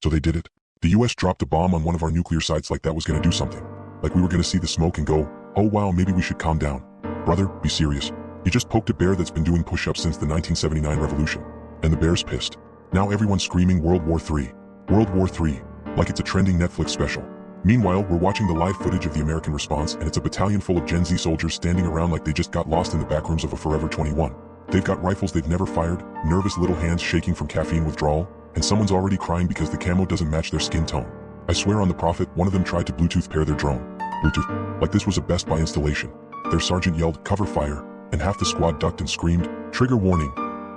So they did it. The US dropped a bomb on one of our nuclear sites like that was gonna do something. Like we were gonna see the smoke and go, oh wow, maybe we should calm down. Brother, be serious. You just poked a bear that's been doing push-ups since the 1979 revolution. And the bear's pissed. Now everyone's screaming World War III. World War III. Like it's a trending Netflix special. Meanwhile, we're watching the live footage of the American response, and it's a battalion full of Gen Z soldiers standing around like they just got lost in the backrooms of a Forever 21. They've got rifles they've never fired, nervous little hands shaking from caffeine withdrawal, and someone's already crying because the camo doesn't match their skin tone. I swear on the Prophet, one of them tried to Bluetooth pair their drone. Bluetooth. Like this was a Best Buy installation. Their sergeant yelled, cover fire, and half the squad ducked and screamed, trigger warning.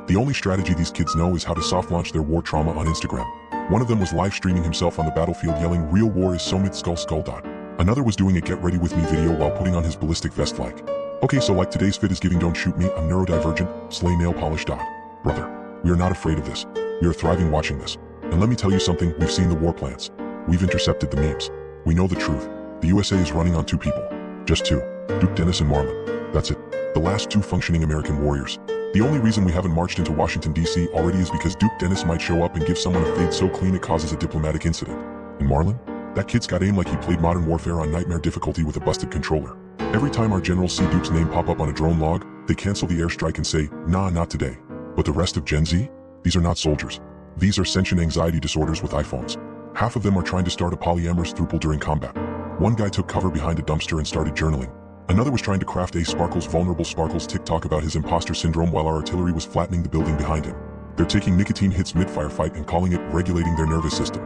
The only strategy these kids know is how to soft launch their war trauma on Instagram. One of them was live streaming himself on the battlefield yelling, real war is so myth skull skull dot. Another was doing a get ready with me video while putting on his ballistic vest like. Okay, so like today's fit is giving don't shoot me, I'm neurodivergent, slay nail polish dot. Brother, we are not afraid of this. We are thriving watching this. And let me tell you something, we've seen the war plans. We've intercepted the memes. We know the truth. The USA is running on two people. Just two. Duke Dennis and Marlon. That's it. The last two functioning American warriors. The only reason we haven't marched into Washington, D.C. already is because Duke Dennis might show up and give someone a fade so clean it causes a diplomatic incident. And Marlon? That kid's got aim like he played Modern Warfare on nightmare difficulty with a busted controller. Every time our generals see Duke's name pop up on a drone log, they cancel the airstrike and say, nah, not today. But the rest of Gen Z? These are not soldiers. These are sentient anxiety disorders with iPhones. Half of them are trying to start a polyamorous throuple during combat. One guy took cover behind a dumpster and started journaling. Another was trying to craft a Sparkles vulnerable Sparkles TikTok about his imposter syndrome while our artillery was flattening the building behind him. They're taking nicotine hits mid-firefight and calling it regulating their nervous system.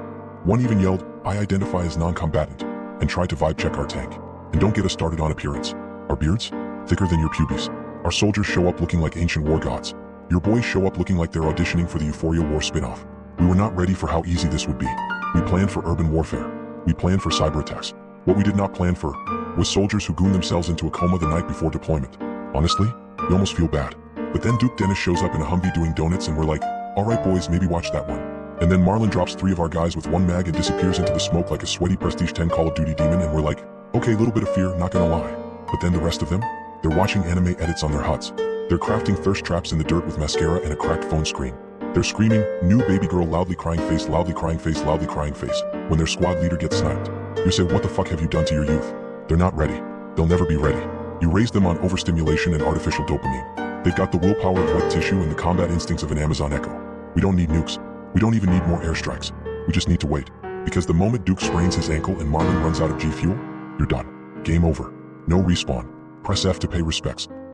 One even yelled, I identify as non-combatant, and tried to vibe check our tank. And don't get us started on appearance. Our beards? Thicker than your pubes. Our soldiers show up looking like ancient war gods. Your boys show up looking like they're auditioning for the Euphoria War spin-off. We were not ready for how easy this would be. We planned for urban warfare. We planned for cyber attacks. What we did not plan for was soldiers who gooned themselves into a coma the night before deployment. Honestly, we almost feel bad. But then Duke Dennis shows up in a Humvee doing donuts and we're like, alright boys, maybe watch that one. And then Marlon drops 3 of our guys with 1 mag and disappears into the smoke like a sweaty Prestige 10 Call of Duty demon and we're like, okay, little bit of fear, not gonna lie. But then the rest of them? They're watching anime edits on their huts. They're crafting thirst traps in the dirt with mascara and a cracked phone screen. They're screaming, new baby girl, loudly crying face, loudly crying face, loudly crying face, when their squad leader gets sniped. You say, what the fuck have you done to your youth? They're not ready. They'll never be ready. You raise them on overstimulation and artificial dopamine. They've got the willpower of wet tissue and the combat instincts of an Amazon Echo. We don't need nukes. We don't even need more airstrikes. We just need to wait. Because the moment Duke sprains his ankle and Marlon runs out of G Fuel, you're done. Game over. No respawn. Press F to pay respects.